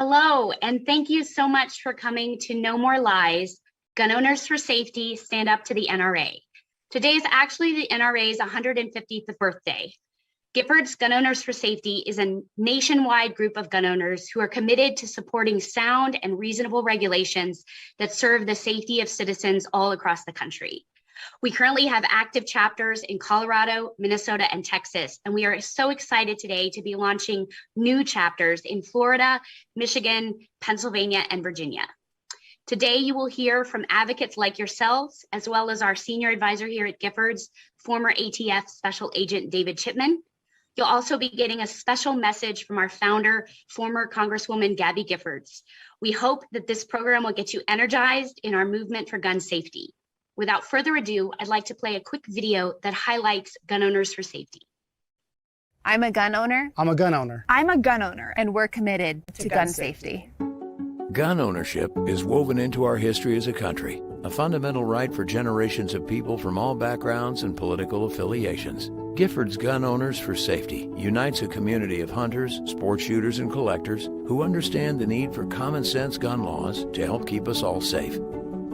Hello, and thank you so much for coming to No More Lies, Gun Owners for Safety, Stand Up to the NRA. Today is actually the NRA's 150th birthday. Giffords Gun Owners for Safety is a nationwide group of gun owners who are committed to supporting sound and reasonable regulations that serve the safety of citizens all across the country. We currently have active chapters in Colorado, Minnesota, and Texas, and we are so excited today to be launching new chapters in Florida, Michigan, Pennsylvania, and Virginia. Today, you will hear from advocates like yourselves, as well as our senior advisor here at Giffords, former ATF Special Agent David Chipman. You'll also be getting a special message from our founder, former Congresswoman Gabby Giffords. We hope that this program will get you energized in our movement for gun safety. Without further ado, I'd like to play a quick video that highlights Gun Owners for Safety. I'm a gun owner. I'm a gun owner. I'm a gun owner. And we're committed to gun safety. Gun ownership is woven into our history as a country, a fundamental right for generations of people from all backgrounds and political affiliations. Giffords Gun Owners for Safety unites a community of hunters, sport shooters, and collectors who understand the need for common sense gun laws to help keep us all safe.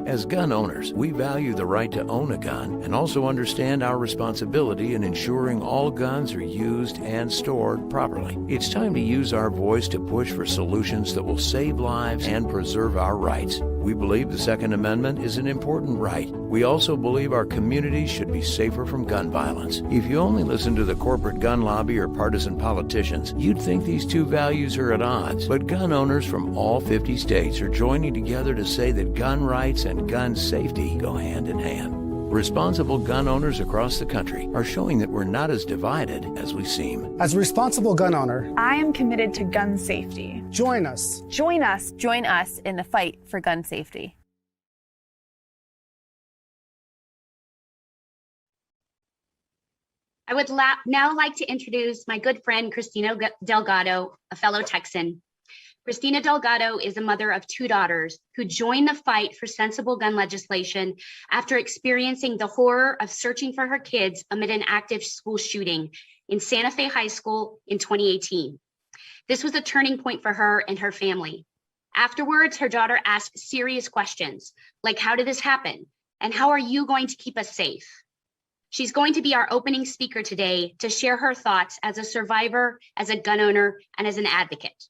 As gun owners, we value the right to own a gun and also understand our responsibility in ensuring all guns are used and stored properly. It's time to use our voice to push for solutions that will save lives and preserve our rights. We believe the Second Amendment is an important right. We also believe our communities should be safer from gun violence. If you only listen to the corporate gun lobby or partisan politicians, you'd think these two values are at odds. But gun owners from all 50 states are joining together to say that gun rights and gun safety go hand in hand. Responsible gun owners across the country are showing that we're not as divided as we seem. As a responsible gun owner, I am committed to gun safety. join us. Join us. Join us in the fight for gun safety. I would now like to introduce my good friend, Christina Delgado, a fellow Texan. Christina Delgado is a mother of two daughters who joined the fight for sensible gun legislation after experiencing the horror of searching for her kids amid an active school shooting in Santa Fe High School in 2018. This was a turning point for her and her family. Afterwards, her daughter asked serious questions like, how did this happen? And how are you going to keep us safe? She's going to be our opening speaker today to share her thoughts as a survivor, as a gun owner, and as an advocate.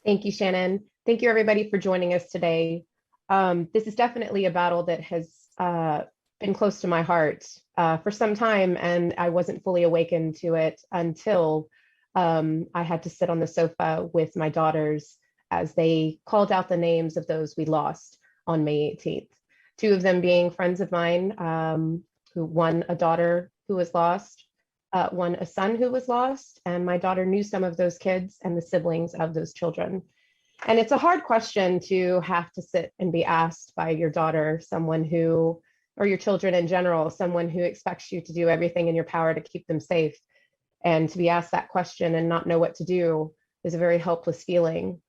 Thank you, Shannon. Thank you, everybody, for joining us today. This is definitely a battle that has been close to my heart for some time, and I wasn't fully awakened to it until I had to sit on the sofa with my daughters as they called out the names of those we lost on May 18th. Two of them being friends of mine, one a daughter who was lost, one a son who was lost, and my daughter knew some of those kids and the siblings of those children. And it's a hard question to have to sit and be asked by your daughter, someone who, or your children in general, someone who expects you to do everything in your power to keep them safe. And to be asked that question and not know what to do is a very helpless feeling.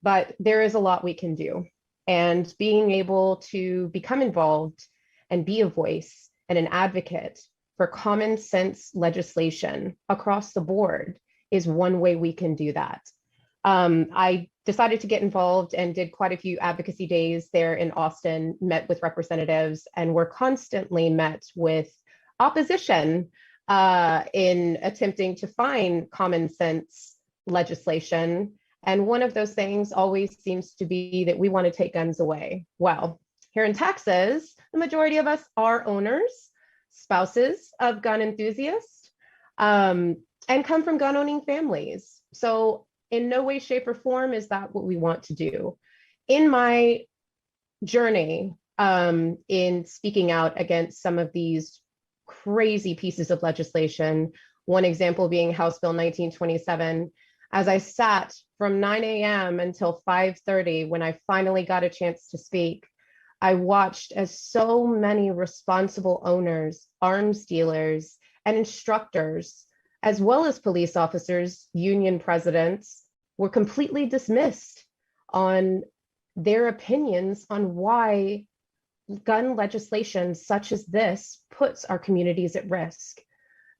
But there is a lot we can do. And being able to become involved and be a voice and an advocate for common sense legislation across the board is one way we can do that. I decided to get involved and did quite a few advocacy days there in Austin, met with representatives, and were constantly met with opposition in attempting to find common sense legislation. And one of those things always seems to be that we want to take guns away. Well, here in Texas, the majority of us are owners, spouses of gun enthusiasts, and come from gun owning families. So in no way, shape, or form is that what we want to do. In my journey in speaking out against some of these crazy pieces of legislation, one example being House Bill 1927, as I sat from 9 a.m. until 5:30, when I finally got a chance to speak, I watched as so many responsible owners, arms dealers, and instructors, as well as police officers, union presidents, were completely dismissed on their opinions on why gun legislation such as this puts our communities at risk.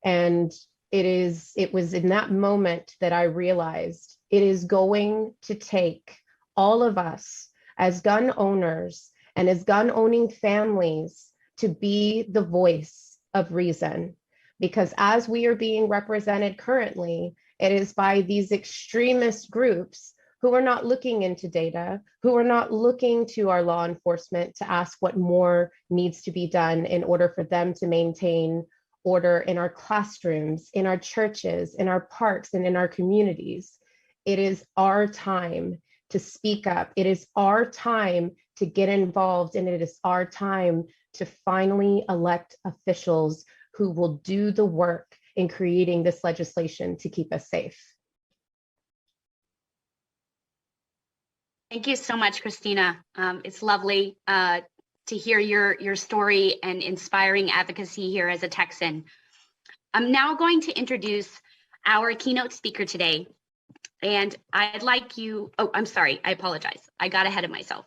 And It was in that moment that I realized it is going to take all of us as gun owners and as gun owning families to be the voice of reason. Because as we are being represented currently, it is by these extremist groups who are not looking into data, who are not looking to our law enforcement to ask what more needs to be done in order for them to maintain order in our classrooms, in our churches, in our parks, and in our communities. It is our time to speak up. It is our time to get involved, and it is our time to finally elect officials who will do the work in creating this legislation to keep us safe. Thank you so much, Christina. It's lovely to hear your story and inspiring advocacy here as a Texan. I'm now going to introduce our keynote speaker today. And I'd like you, oh, I'm sorry, I apologize. I got ahead of myself.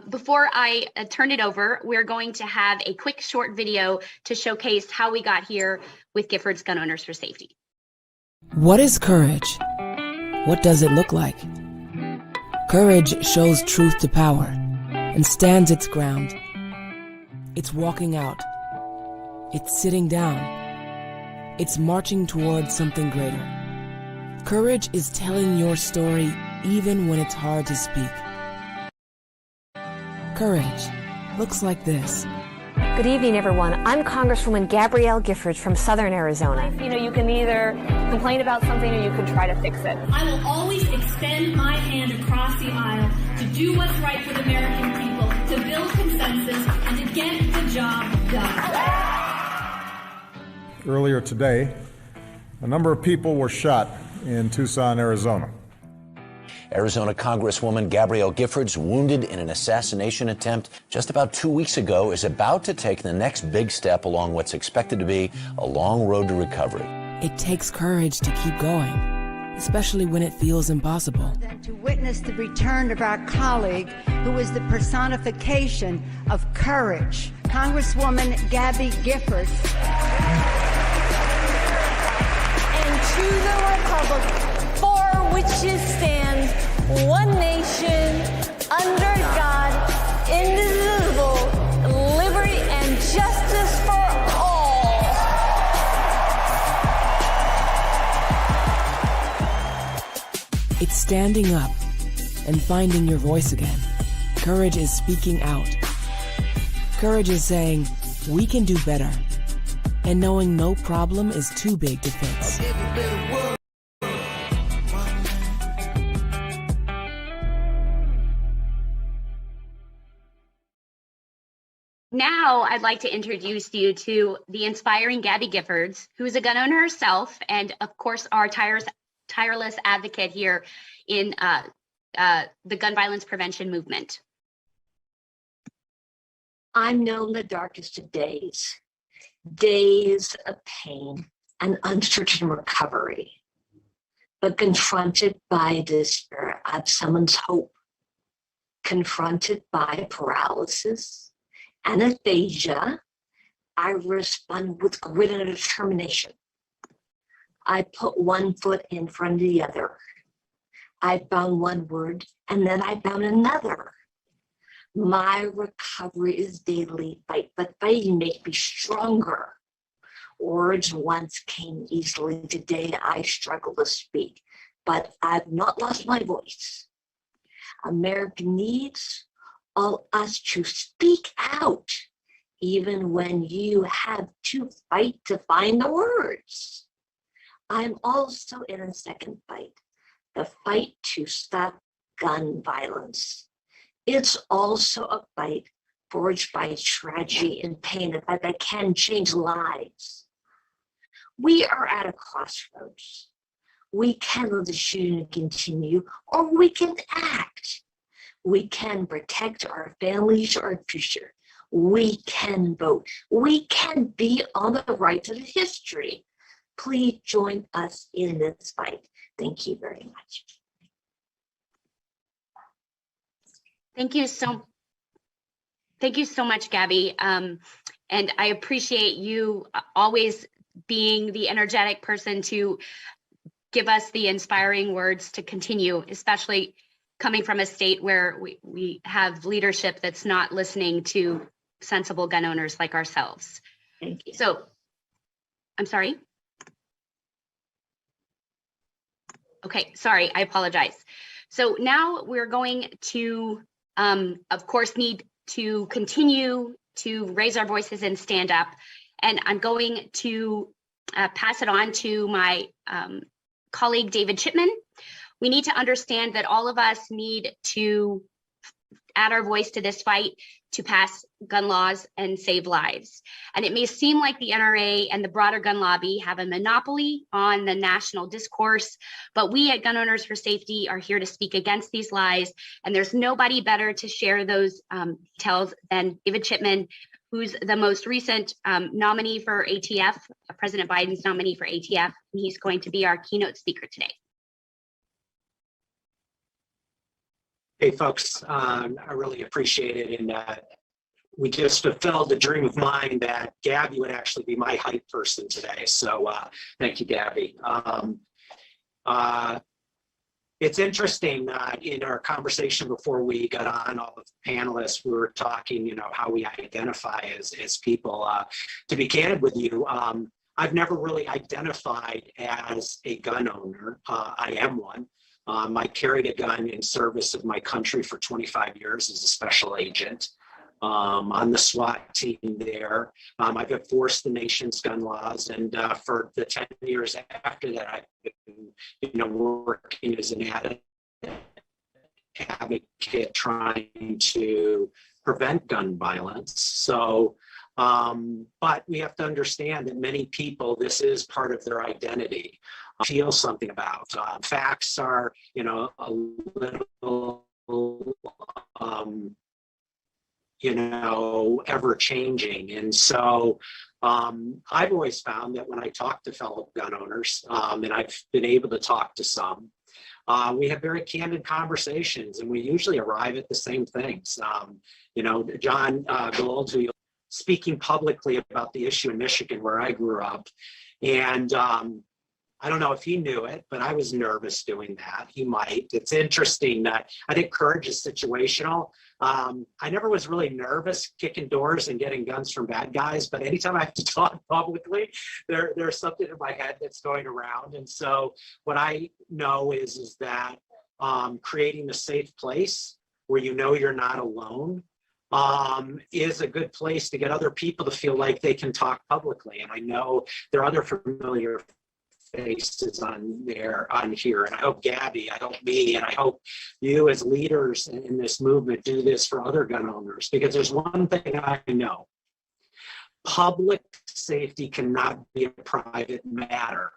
Before I turn it over, we're going to have a quick short video to showcase how we got here with Giffords Gun Owners for Safety. What is courage? What does it look like? Courage shows truth to power and stands its ground. It's walking out. It's sitting down. It's marching towards something greater. Courage is telling your story even when it's hard to speak. Courage looks like this. Good evening, everyone. I'm Congresswoman Gabrielle Giffords from Southern Arizona. You know, you can either complain about something or you can try to fix it. I will always extend my hand across the aisle to do what's right for the American people, to build consensus, and to get the job done. Earlier today, a number of people were shot in Tucson, Arizona. Arizona Congresswoman Gabrielle Giffords, wounded in an assassination attempt just about 2 weeks ago, is about to take the next big step along what's expected to be a long road to recovery. It takes courage to keep going, especially when it feels impossible. To witness the return of our colleague, who is the personification of courage, Congresswoman Gabby Giffords. And to the republic for which it stands, one nation, under God, indivisible, liberty and justice for all. It's standing up and finding your voice again. Courage is speaking out. Courage is saying, we can do better, and knowing no problem is too big to fix. Now, I'd like to introduce you to the inspiring Gabby Giffords, who is a gun owner herself, and of course, our tireless advocate here in the gun violence prevention movement. I'm known the darkest of days, days of pain and uncertain recovery, but confronted by despair, I've summoned hope, confronted by paralysis and aphasia, I respond with grit and determination. I put one foot in front of the other. I found one word and then I found another. My recovery is daily fight, but fighting makes me stronger. Words once came easily. Today I struggle to speak, but I've not lost my voice. America needs all us to speak out, even when you have to fight to find the words. I'm also in a second fight, the fight to stop gun violence. It's also a fight forged by tragedy and pain, a fight that can change lives. We are at a crossroads. We can let the shooting continue, or we can act. We can protect our families, our future. We can vote. We can be on the right side of history. Please join us in this fight. Thank you very much. Thank you so much, Gabby. And I appreciate you always being the energetic person to give us the inspiring words to continue, especially coming from a state where we have leadership that's not listening to sensible gun owners like ourselves. Thank you. So, I'm sorry. Okay, sorry, I apologize. So now we're going to, of course, need to continue to raise our voices and stand up. And I'm going to pass it on to my colleague, David Chipman. We need to understand that all of us need to add our voice to this fight to pass gun laws and save lives. And it may seem like the NRA and the broader gun lobby have a monopoly on the national discourse, but we at Gun Owners for Safety are here to speak against these lies. And there's nobody better to share those details than David Chipman, who's the most recent nominee for ATF, President Biden's nominee for ATF. And he's going to be our keynote speaker today. Hey folks, I really appreciate it, and we just fulfilled a dream of mine that Gabby would actually be my hype person today. So thank you, Gabby. It's interesting in our conversation before we got on, all the panelists, we were talking, you know, how we identify as people. To be candid with you, I've never really identified as a gun owner. I am one. I carried a gun in service of my country for 25 years as a special agent on the SWAT team there. I've enforced the nation's gun laws, and for the 10 years after that, I've been, working as an advocate trying to prevent gun violence. So, but we have to understand that many people, this is part of their identity. Feel something about. Facts are, a little, ever changing. And so I've always found that when I talk to fellow gun owners, and I've been able to talk to some, we have very candid conversations, and we usually arrive at the same things. John Gold, who speaking publicly about the issue in Michigan where I grew up, and I don't know if he knew it, but I was nervous doing that. He might. It's interesting that I think courage is situational. I never was really nervous kicking doors and getting guns from bad guys, but anytime I have to talk publicly, there's something in my head that's going around. And so what I know is that creating a safe place where you're not alone is a good place to get other people to feel like they can talk publicly. And I know there are other familiar faces on here, and I hope Gabby, I hope me, and I hope you as leaders in this movement do this for other gun owners, because there's one thing I know: public safety cannot be a private matter.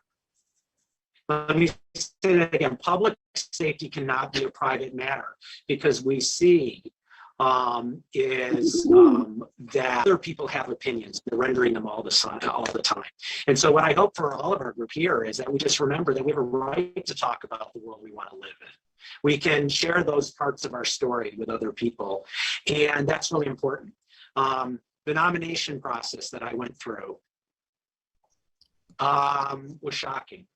Let me say that again: public safety cannot be a private matter, because we see that other people have opinions. They're rendering them all the time. And so what I hope for all of our group here is that we just remember that we have a right to talk about the world we want to live in. We can share those parts of our story with other people, and that's really important. The nomination process that I went through was shocking.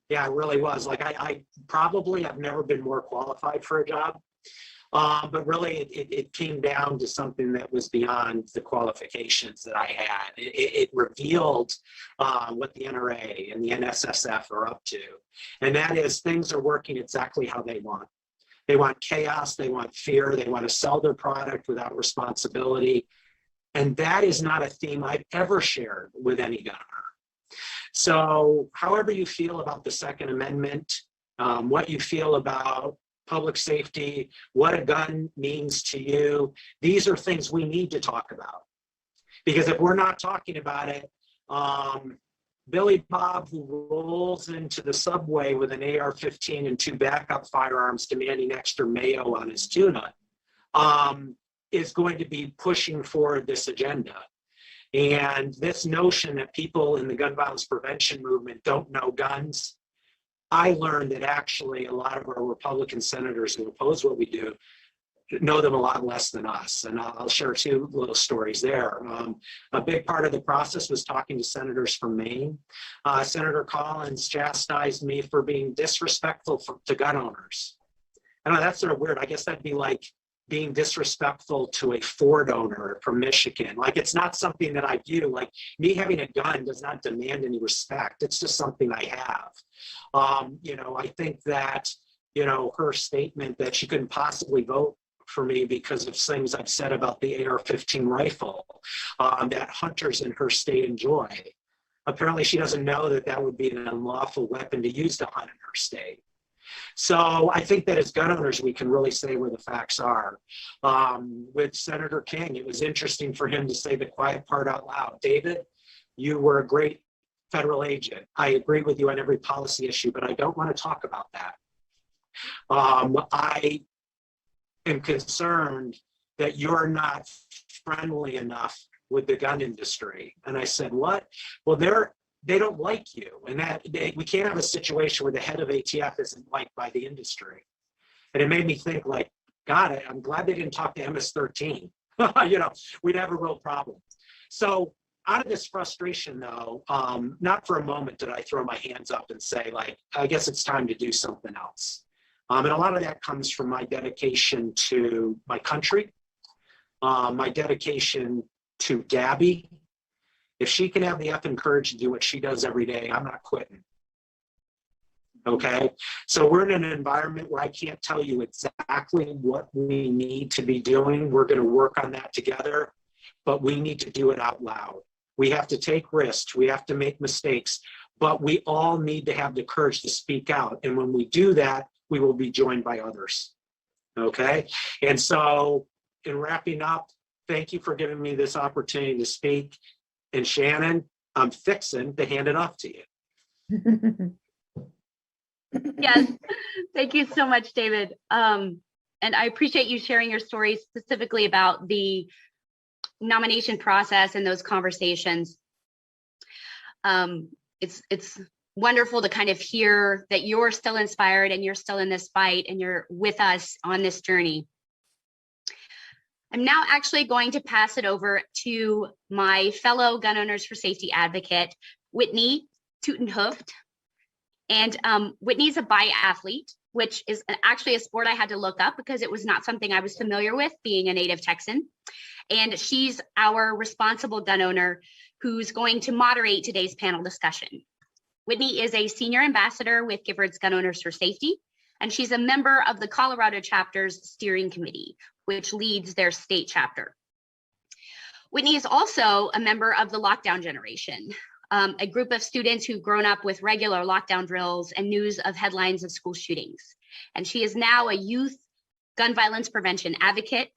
Yeah, it really was. Like I probably have never been more qualified for a job. But really, it came down to something that was beyond the qualifications that I had. It revealed what the NRA and the NSSF are up to. And that is, things are working exactly how they want. They want chaos, they want fear, they want to sell their product without responsibility. And that is not a theme I've ever shared with any gun owner. So however you feel about the Second Amendment, what you feel about public safety, what a gun means to you, these are things we need to talk about. Because if we're not talking about it, Billy Bob, who rolls into the subway with an AR-15 and 2 backup firearms demanding extra mayo on his tuna, is going to be pushing forward this agenda. And this notion that people in the gun violence prevention movement don't know guns, I learned that actually a lot of our Republican senators who oppose what we do know them a lot less than us. And I'll share two little stories there. A big part of the process was talking to senators from Maine. Senator Collins chastised me for being disrespectful to gun owners. I know that's sort of weird. I guess that'd be like being disrespectful to a Ford owner from Michigan. Like, it's not something that I view, like me having a gun does not demand any respect. It's just something I have. I think that, her statement that she couldn't possibly vote for me because of things I've said about the AR-15 rifle that hunters in her state enjoy. Apparently she doesn't know that would be an unlawful weapon to use to hunt in her state. So I think that as gun owners, we can really say where the facts are. With Senator King, it was interesting for him to say the quiet part out loud. David, you were a great federal agent. I agree with you on every policy issue, but I don't want to talk about that. I am concerned that you're not friendly enough with the gun industry. And I said, what? Well, they don't like you, and we can't have a situation where the head of ATF isn't liked by the industry. And it made me think, like, God, I'm glad they didn't talk to MS-13. We'd have a real problem. So out of this frustration, though, not for a moment did I throw my hands up and say, like, I guess it's time to do something else. And a lot of that comes from my dedication to my country, my dedication to Gabby. If she can have the effing courage to do what she does every day, I'm not quitting. Okay? So we're in an environment where I can't tell you exactly what we need to be doing. We're going to work on that together, but we need to do it out loud. We have to take risks. We have to make mistakes, but we all need to have the courage to speak out. And when we do that, we will be joined by others. Okay? And so in wrapping up, thank you for giving me this opportunity to speak. And Shannon, I'm fixing to hand it off to you. Yes, thank you so much, David. And I appreciate you sharing your story specifically about the nomination process and those conversations. It's wonderful to kind of hear that you're still inspired and you're still in this fight and you're with us on this journey. I'm now actually going to pass it over to my fellow Gun Owners for Safety advocate, Whitney Tutenhoeft. And Whitney's a biathlete, which is actually a sport I had to look up because it was not something I was familiar with, being a native Texan. And she's our responsible gun owner who's going to moderate today's panel discussion. Whitney is a senior ambassador with Giffords Gun Owners for Safety, and she's a member of the Colorado chapter's steering committee, which leads their state chapter. Whitney is also a member of the Lockdown Generation, a group of students who've grown up with regular lockdown drills and news of headlines of school shootings. And she is now a youth gun violence prevention advocate.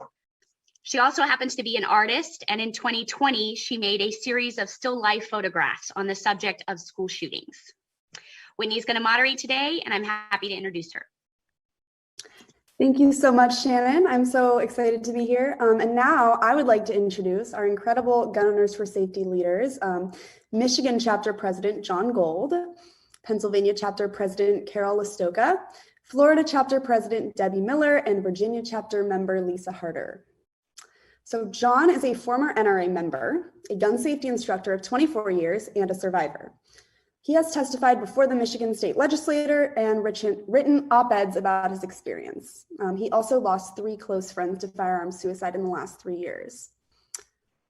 She also happens to be an artist, and in 2020, she made a series of still life photographs on the subject of school shootings. Whitney's going to moderate today, and I'm happy to introduce her. Thank you so much, Shannon. I'm so excited to be here. And now I would like to introduce our incredible Gun Owners for Safety leaders, Michigan Chapter President John Gold, Pennsylvania Chapter President Carol Listoka, Florida Chapter President Debbie Miller, and Virginia Chapter Member Lisa Harder. So John is a former NRA member, a gun safety instructor of 24 years, and a survivor. He has testified before the Michigan State Legislature and written op-eds about his experience. He also lost 3 close friends to firearm suicide in the last 3 years.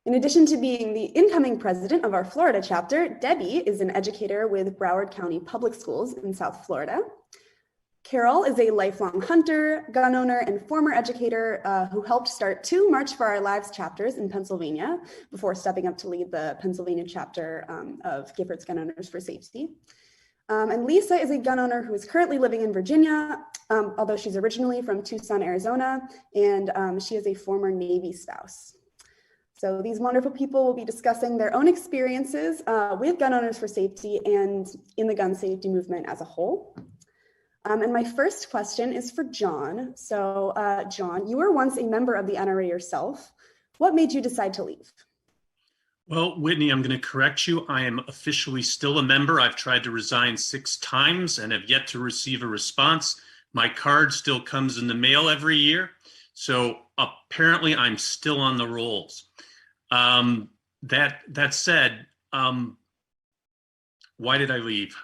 In addition to being the incoming president of our Florida chapter, Debbie is an educator with Broward County Public Schools in South Florida. Carol is a lifelong hunter, gun owner, and former educator who helped start 2 March for Our Lives chapters in Pennsylvania before stepping up to lead the Pennsylvania chapter of Giffords Gun Owners for Safety. And Lisa is a gun owner who is currently living in Virginia, although she's originally from Tucson, Arizona, and she is a former Navy spouse. So these wonderful people will be discussing their own experiences with Gun Owners for Safety and in the gun safety movement as a whole. And my first question is for John. So John, you were once a member of the NRA yourself. What made you decide to leave? Well, Whitney, I'm going to correct you. I am officially still a member. I've tried to resign 6 times and have yet to receive a response. My card still comes in the mail every year. So apparently I'm still on the rolls. That said, why did I leave?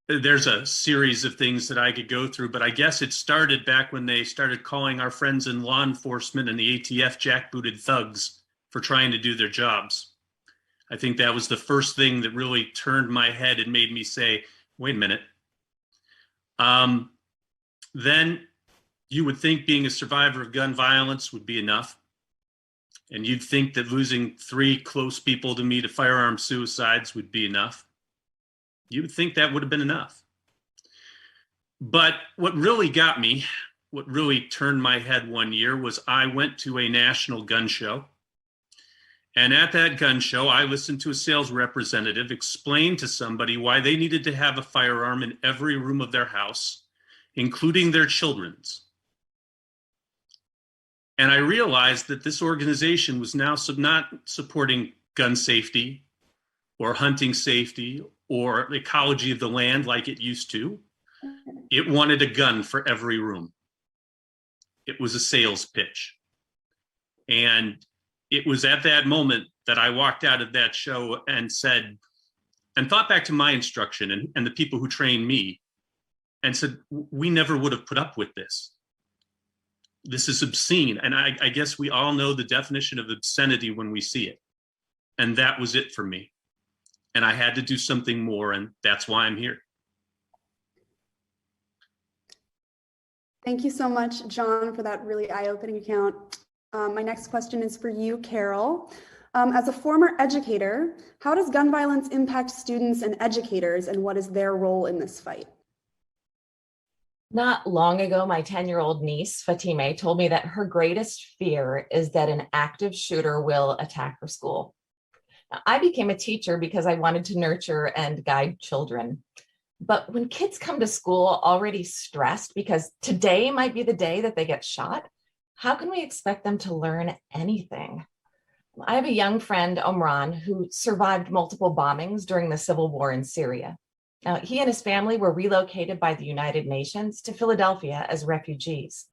There's a series of things that I could go through, but I guess it started back when they started calling our friends in law enforcement and the ATF jackbooted thugs for trying to do their jobs. I think that was the first thing that really turned my head and made me say, wait a minute. Then you would think being a survivor of gun violence would be enough. And you'd think that losing 3 close people to me to firearm suicides would be enough. You would think that would have been enough. But what really got me, what really turned my head one year was I went to a national gun show. And at that gun show, I listened to a sales representative explain to somebody why they needed to have a firearm in every room of their house, including their children's. And I realized that this organization was now not supporting gun safety or hunting safety or ecology of the land like it used to. It wanted a gun for every room. It was a sales pitch. And it was at that moment that I walked out of that show and said, and thought back to my instruction and the people who trained me and said, we never would have put up with this. This is obscene. And I guess we all know the definition of obscenity when we see it. And that was it for me. And I had to do something more, and that's why I'm here. Thank you so much, John, for that really eye-opening account. My next question is for you, Carol. As a former educator, how does gun violence impact students and educators, and what is their role in this fight? Not long ago, my 10-year-old niece, Fatime, told me that her greatest fear is that an active shooter will attack her school. Now, I became a teacher because I wanted to nurture and guide children. But when kids come to school already stressed because today might be the day that they get shot, how can we expect them to learn anything? I have a young friend, Omran, who survived multiple bombings during the civil war in Syria. Now, he and his family were relocated by the United Nations to Philadelphia as refugees.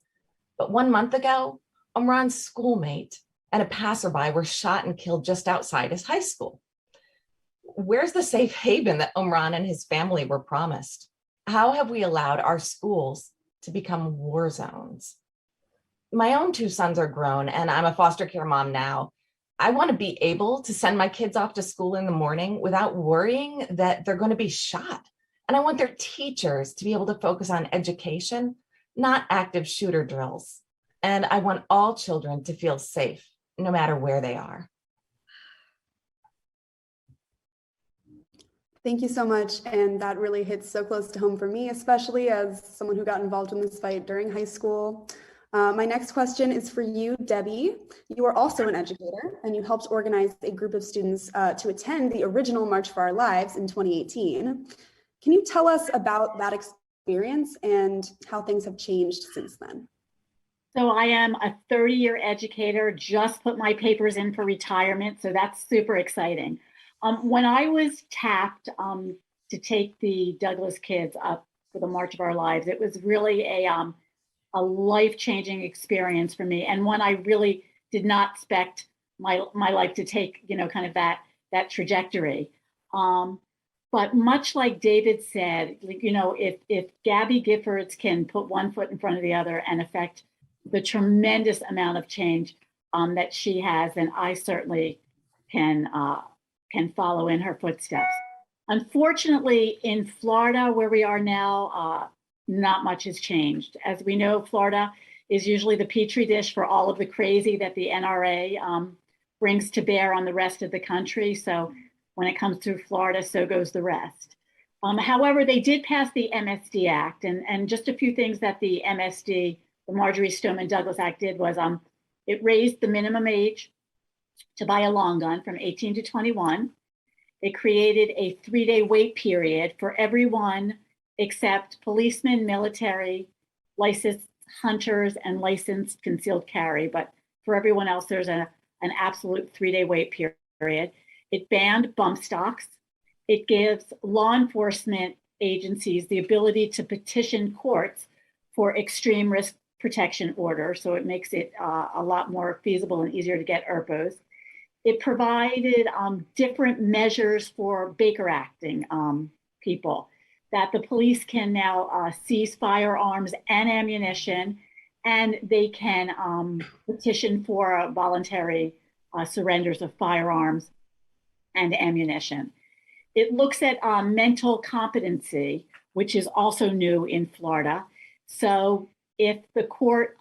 But 1 month ago, Omran's schoolmate and a passerby were shot and killed just outside his high school. Where's the safe haven that Omran and his family were promised? How have we allowed our schools to become war zones? My own 2 sons are grown, and I'm a foster care mom now. I want to be able to send my kids off to school in the morning without worrying that they're going to be shot. And I want their teachers to be able to focus on education, not active shooter drills. And I want all children to feel safe, no matter where they are. Thank you so much. And that really hits so close to home for me, especially as someone who got involved in this fight during high school. My next question is for you, Debbie. You are also an educator, and you helped organize a group of students to attend the original March for Our Lives in 2018. Can you tell us about that experience and how things have changed since then? So I am a 30-year educator, just put my papers in for retirement, so that's super exciting. When I was tapped to take the Douglas kids up for the March of Our Lives, it was really a life-changing experience for me, and one I really did not expect my life to take, kind of that trajectory. But much like David said, if Gabby Giffords can put one foot in front of the other and affect the tremendous amount of change that she has, then I certainly can follow in her footsteps. Unfortunately, in Florida, where we are now, not much has changed. As we know, Florida is usually the petri dish for all of the crazy that the NRA brings to bear on the rest of the country. So when it comes through Florida, so goes the rest. However, they did pass the MSD Act, and just a few things that the MSD, the Marjorie Stoneman Douglas Act, did was it raised the minimum age to buy a long gun from 18 to 21. It created a 3-day wait period for everyone except policemen, military, licensed hunters, and licensed concealed carry. But for everyone else, there's an absolute 3-day wait period. It banned bump stocks. It gives law enforcement agencies the ability to petition courts for extreme risk protection order, so it makes it a lot more feasible and easier to get ERPOs. It provided different measures for Baker acting people, that the police can now seize firearms and ammunition, and they can petition for voluntary surrenders of firearms and ammunition. It looks at mental competency, which is also new in Florida. So if the court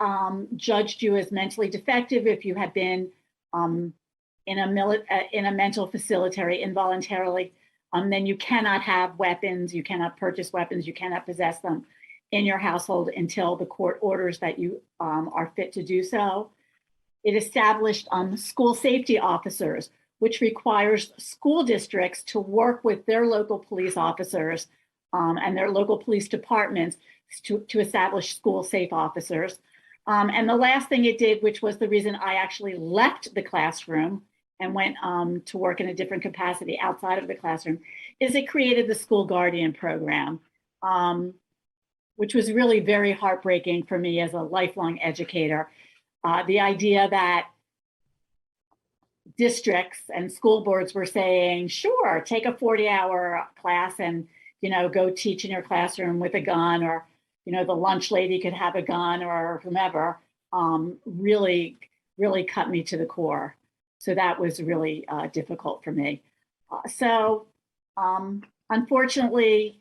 judged you as mentally defective, if you had been in a mental facility involuntarily, then you cannot have weapons, you cannot purchase weapons, you cannot possess them in your household until the court orders that you are fit to do so. It established school safety officers, which requires school districts to work with their local police officers and their local police departments to establish school safe officers. And the last thing it did, which was the reason I actually left the classroom and went to work in a different capacity outside of the classroom, is it created the school guardian program, which was really very heartbreaking for me as a lifelong educator. The idea that districts and school boards were saying, sure, take a 40-hour class and, go teach in your classroom with a gun, or, the lunch lady could have a gun, or whomever, really, really cut me to the core. So that was really difficult for me. Unfortunately,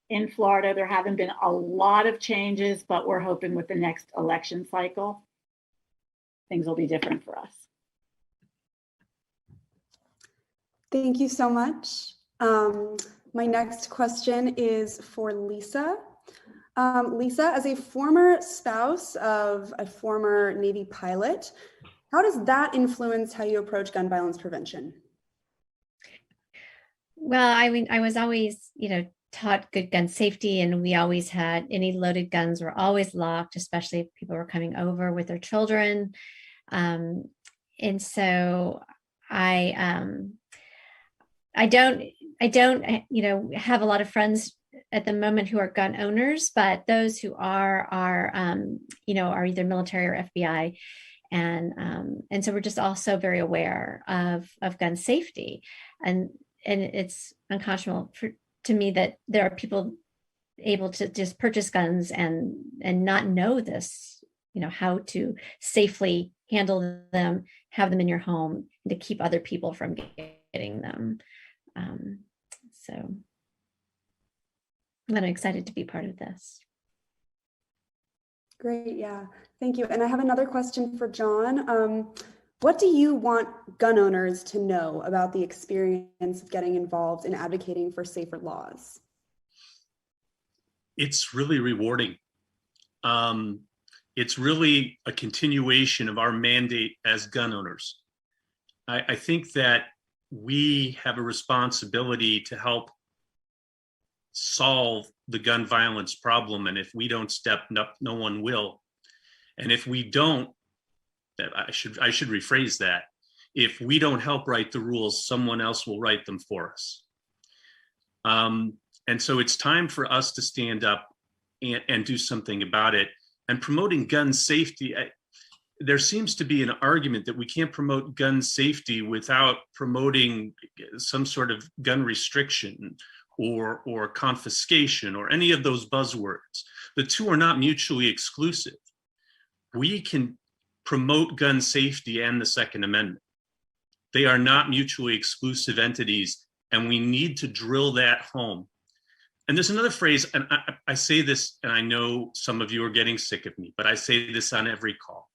in Florida, there haven't been a lot of changes, but we're hoping with the next election cycle, things will be different for us. Thank you so much. My next question is for Lisa. Lisa, as a former spouse of a former Navy pilot, how does that influence how you approach gun violence prevention? Well, I was always, taught good gun safety, and we always had any loaded guns were always locked, especially if people were coming over with their children. And so I don't, have a lot of friends at the moment who are gun owners, but those who are either military or FBI. And so we're just also very aware of gun safety. And it's unconscionable to me that there are people able to just purchase guns and not know this, how to safely handle them, have them in your home, and to keep other people from getting them. So I'm excited to be part of this. Great, yeah, thank you. And I have another question for John. What do you want gun owners to know about the experience of getting involved in advocating for safer laws? It's really rewarding. It's really a continuation of our mandate as gun owners. I think that we have a responsibility to help solve the gun violence problem. And if we don't step up, no one will. And if we don't, I should rephrase that. If we don't help write the rules, someone else will write them for us. And so it's time for us to stand up and do something about it. And promoting gun safety, there seems to be an argument that we can't promote gun safety without promoting some sort of gun restriction or confiscation or any of those buzzwords. The two are not mutually exclusive. We can promote gun safety and the Second Amendment. They are not mutually exclusive entities, and we need to drill that home. And there's another phrase, and I say this, and I know some of you are getting sick of me, but I say this on every call.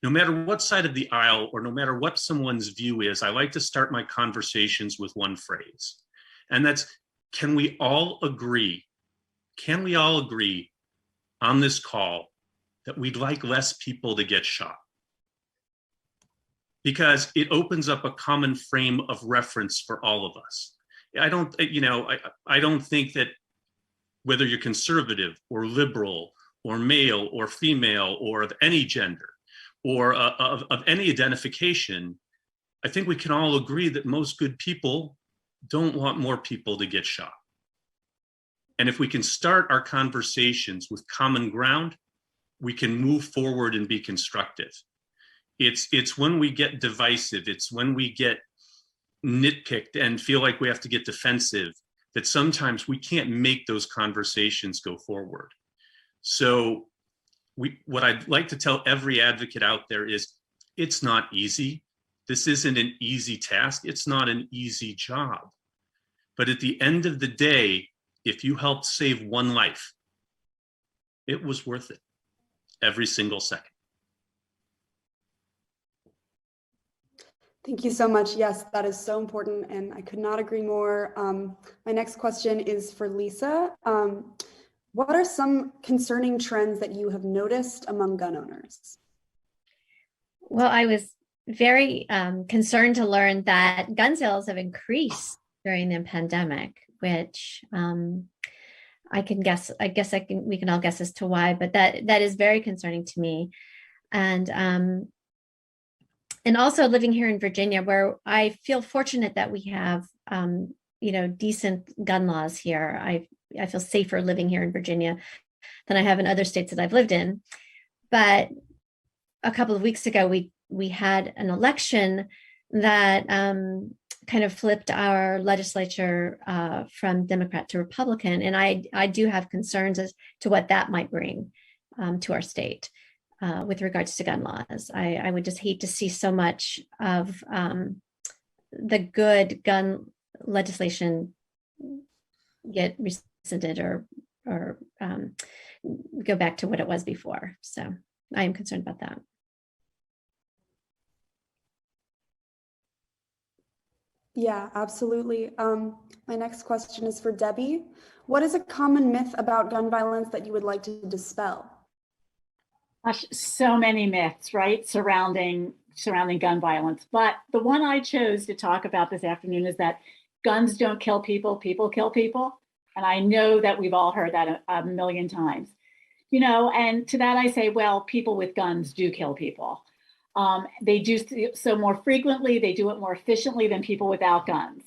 No matter what side of the aisle or no matter what someone's view is, I like to start my conversations with one phrase. And that's, can we all agree on this call that we'd like less people to get shot? Because it opens up a common frame of reference for all of us. I don't think that whether you're conservative or liberal or male or female or of any gender or of any identification, I think we can all agree that most good people don't want more people to get shot. And if we can start our conversations with common ground, we can move forward and be constructive. It's when we get divisive, it's when we get nitpicked and feel like we have to get defensive, that sometimes we can't make those conversations go forward. So what I'd like to tell every advocate out there is, it's not easy. This isn't an easy task. It's not an easy job. But at the end of the day, if you helped save one life, it was worth it, every single second. Thank you so much. Yes, that is so important, and I could not agree more. My next question is for Lisa. What are some concerning trends that you have noticed among gun owners? Well, I was very concerned to learn that gun sales have increased during the pandemic, which I guess we can all guess as to why, but that is very concerning to me. And also living here in Virginia, where I feel fortunate that we have, decent gun laws here. I feel safer living here in Virginia than I have in other states that I've lived in. But a couple of weeks ago, we had an election that kind of flipped our legislature from Democrat to Republican. And I do have concerns as to what that might bring to our state. With regards to gun laws. I would just hate to see so much of the good gun legislation get rescinded or go back to what it was before. So I am concerned about that. Yeah, absolutely. My next question is for Debbie. What is a common myth about gun violence that you would like to dispel? Gosh, so many myths, right, surrounding gun violence. But the one I chose to talk about this afternoon is that guns don't kill people, people kill people. And I know that we've all heard that a million times. And to that I say, well, people with guns do kill people. They do so more frequently, they do it more efficiently than people without guns.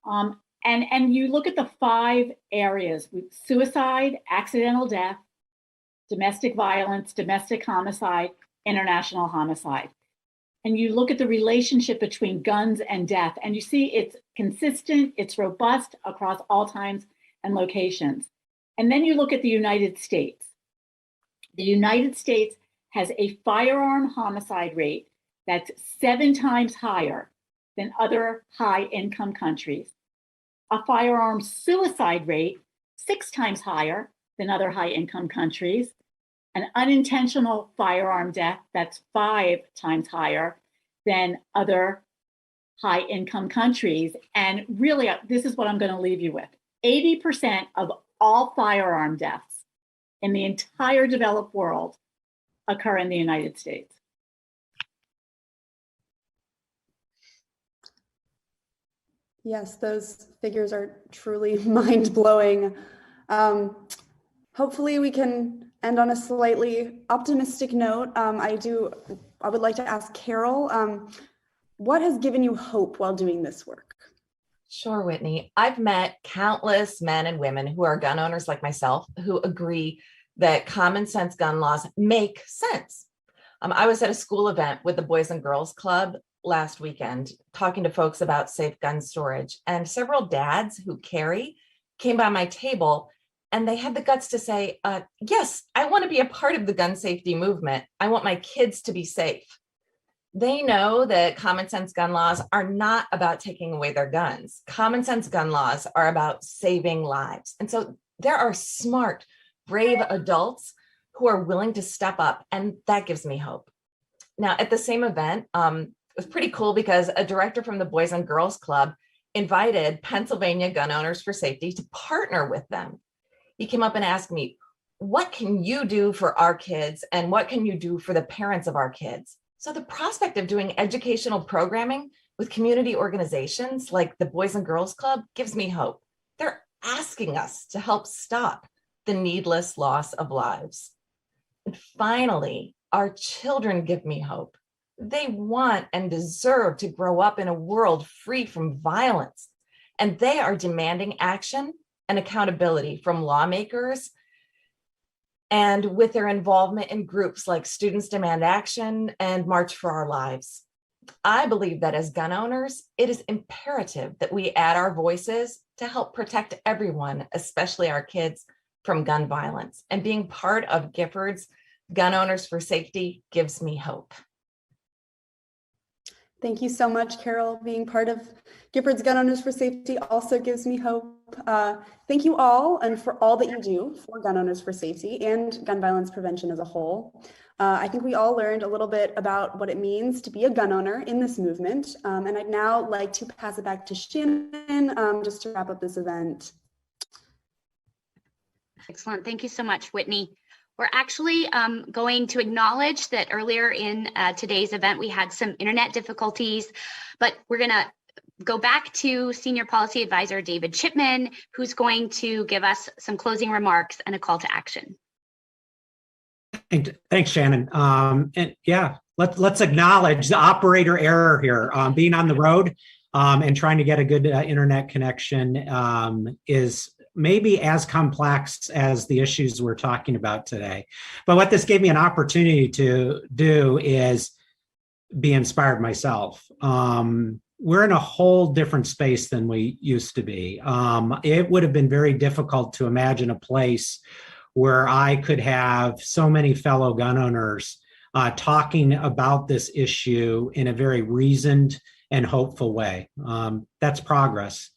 And you look at the 5 areas: suicide, accidental death, domestic violence, domestic homicide, international homicide. And you look at the relationship between guns and death, and you see it's consistent, it's robust across all times and locations. And then you look at the United States. The United States has a firearm homicide rate that's 7 times higher than other high-income countries, a firearm suicide rate 6 times higher than other high-income countries, an unintentional firearm death that's 5 times higher than other high-income countries. And really, this is what I'm going to leave you with. 80% of all firearm deaths in the entire developed world occur in the United States. Yes, those figures are truly mind-blowing. Hopefully we can end on a slightly optimistic note. I would like to ask Carol, what has given you hope while doing this work? Sure, Whitney. I've met countless men and women who are gun owners like myself who agree that common sense gun laws make sense. I was at a school event with the Boys and Girls Club last weekend, talking to folks about safe gun storage, and several dads who carry came by my table and they had the guts to say, yes, I want to be a part of the gun safety movement. I want my kids to be safe. They know that common sense gun laws are not about taking away their guns. Common sense gun laws are about saving lives. And so there are smart, brave adults who are willing to step up, and that gives me hope. Now, at the same event, it was pretty cool because a director from the Boys and Girls Club invited Pennsylvania Gun Owners for Safety to partner with them. He came up and asked me, what can you do for our kids and what can you do for the parents of our kids? So the prospect of doing educational programming with community organizations like the Boys and Girls Club gives me hope. They're asking us to help stop the needless loss of lives. And finally, our children give me hope. They want and deserve to grow up in a world free from violence, and they are demanding action and accountability from lawmakers and with their involvement in groups like Students Demand Action and March for Our Lives. I believe that as gun owners, it is imperative that we add our voices to help protect everyone, especially our kids, from gun violence. And being part of Giffords Gun Owners for Safety gives me hope. Thank you so much, Carol. Being part of Giffords Gun Owners for Safety also gives me hope. Thank you all, and for all that you do for gun owners for safety and gun violence prevention as a whole. I think we all learned a little bit about what it means to be a gun owner in this movement. And I'd now like to pass it back to Shannon just to wrap up this event. Excellent. Thank you so much, Whitney. We're actually going to acknowledge that earlier in today's event, we had some internet difficulties, but we're going to go back to Senior Policy Advisor David Chipman, who's going to give us some closing remarks and a call to action. Thanks, Shannon. And yeah, let's acknowledge the operator error here. Being on the road and trying to get a good internet connection is maybe as complex as the issues we're talking about today. But what this gave me an opportunity to do is be inspired myself. We're in a whole different space than we used to be. It would have been very difficult to imagine a place where I could have so many fellow gun owners talking about this issue in a very reasoned and hopeful way. That's progress.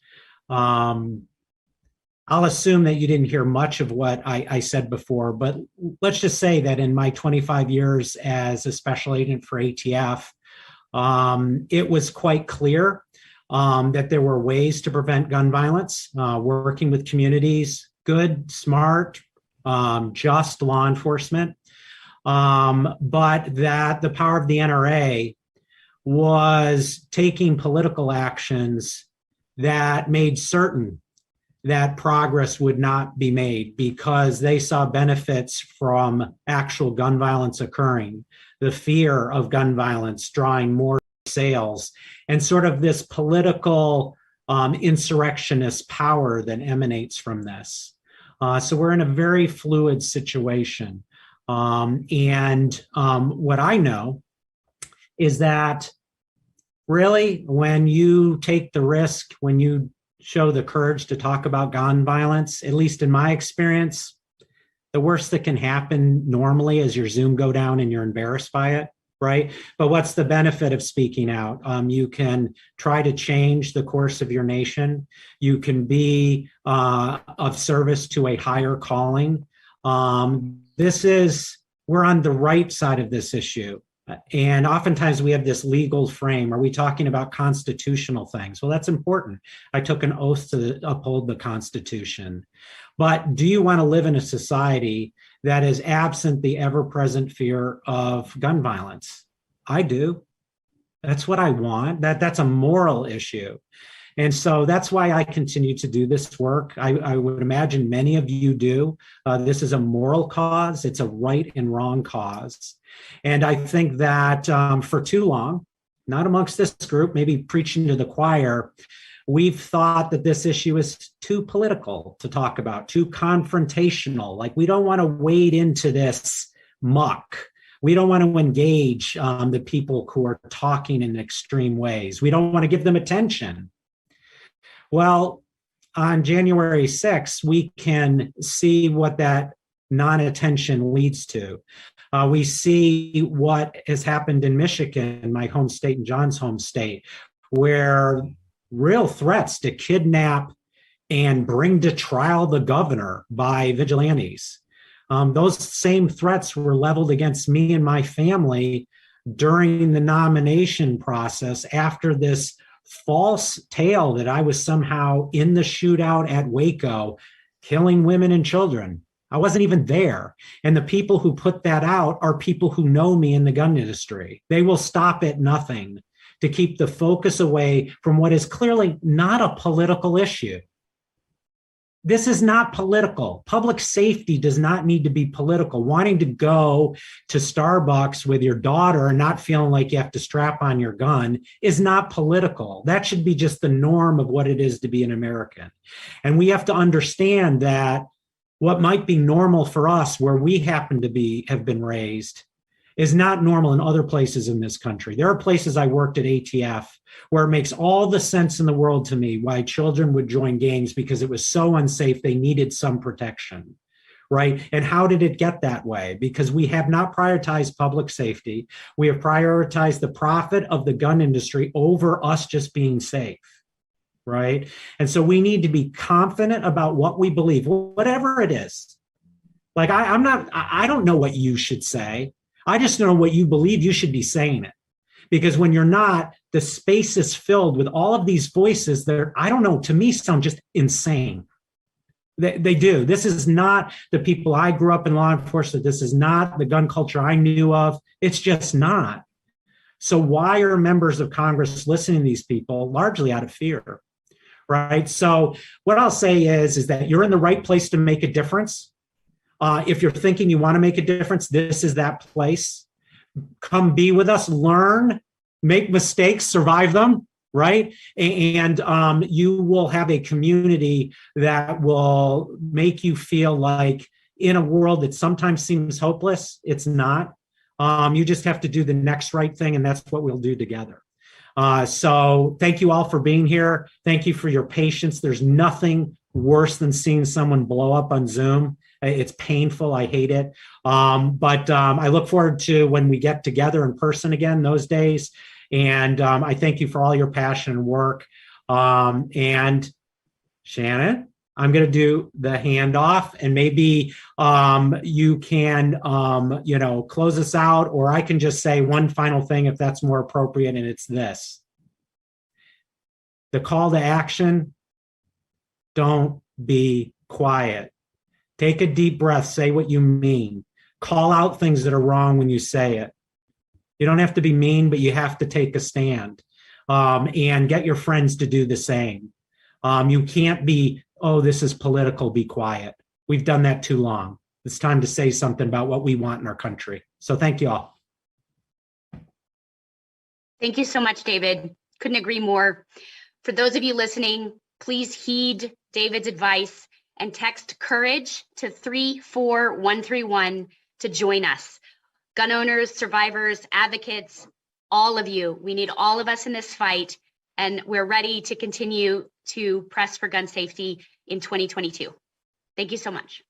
I'll assume that you didn't hear much of what I said before, but let's just say that in my 25 years as a special agent for ATF, it was quite clear that there were ways to prevent gun violence, working with communities, good, smart, just law enforcement, but that the power of the NRA was taking political actions that made certain that progress would not be made because they saw benefits from actual gun violence occurring, the fear of gun violence drawing more sales, and sort of this political insurrectionist power that emanates from this. So we're in a very fluid situation. And what I know is that really when you take the risk, when you show the courage to talk about gun violence, at least in my experience, the worst that can happen normally is your Zoom go down and you're embarrassed by it, right? But what's the benefit of speaking out? You can try to change the course of your nation. You can be of service to a higher calling. We're on the right side of this issue. And oftentimes we have this legal frame. Are we talking about constitutional things? Well, that's important. I took an oath to uphold the Constitution. But do you want to live in a society that is absent the ever-present fear of gun violence? I do. That's what I want. That's a moral issue. And so that's why I continue to do this work. I would imagine many of you do. This is a moral cause. It's a right and wrong cause. And I think that for too long, not amongst this group, maybe preaching to the choir, we've thought that this issue is too political to talk about, too confrontational. Like we don't want to wade into this muck. We don't want to engage the people who are talking in extreme ways. We don't want to give them attention. Well, on January 6th, we can see what that non-attention leads to. We see what has happened in Michigan, my home state and John's home state, where real threats to kidnap and bring to trial the governor by vigilantes. Those same threats were leveled against me and my family during the nomination process after this false tale that I was somehow in the shootout at Waco, killing women and children. I wasn't even there. And the people who put that out are people who know me in the gun industry. They will stop at nothing to keep the focus away from what is clearly not a political issue. This is not political. Public safety does not need to be political. Wanting to go to Starbucks with your daughter and not feeling like you have to strap on your gun is not political. That should be just the norm of what it is to be an American. And we have to understand that what might be normal for us where we happen to have been raised is not normal in other places in this country. There are places I worked at ATF where it makes all the sense in the world to me why children would join gangs, because it was so unsafe, they needed some protection, right? And how did it get that way? Because we have not prioritized public safety. We have prioritized the profit of the gun industry over us just being safe, right? And so we need to be confident about what we believe, whatever it is. Like I don't know what you should say. I just know what you believe. You should be saying it, because when you're not, the space is filled with all of these voices that are, I don't know, to me sound just insane. They do. This is not the people I grew up in law enforcement. This is not the gun culture I knew of. It's just not. So why are members of Congress listening to these people? Largely out of fear, right? So what I'll say is that you're in the right place to make a difference. If you're thinking you want to make a difference, this is that place. Come be with us, learn, make mistakes, survive them, right? And you will have a community that will make you feel like in a world that sometimes seems hopeless, it's not. You just have to do the next right thing, and that's what we'll do together. So thank you all for being here. Thank you for your patience. There's nothing worse than seeing someone blow up on Zoom. It's painful. I hate it. But I look forward to when we get together in person again those days. And I thank you for all your passion and work. And Shannon, I'm going to do the handoff, and maybe you can, close us out, or I can just say one final thing if that's more appropriate. And it's this: the call to action, don't be quiet. Take a deep breath, say what you mean. Call out things that are wrong when you say it. You don't have to be mean, but you have to take a stand, and get your friends to do the same. You can't be, oh, this is political, be quiet. We've done that too long. It's time to say something about what we want in our country. So thank you all. Thank you so much, David. Couldn't agree more. For those of you listening, please heed David's advice and text COURAGE to 34131 to join us. Gun owners, survivors, advocates, all of you. We need all of us in this fight, and we're ready to continue to press for gun safety in 2022. Thank you so much.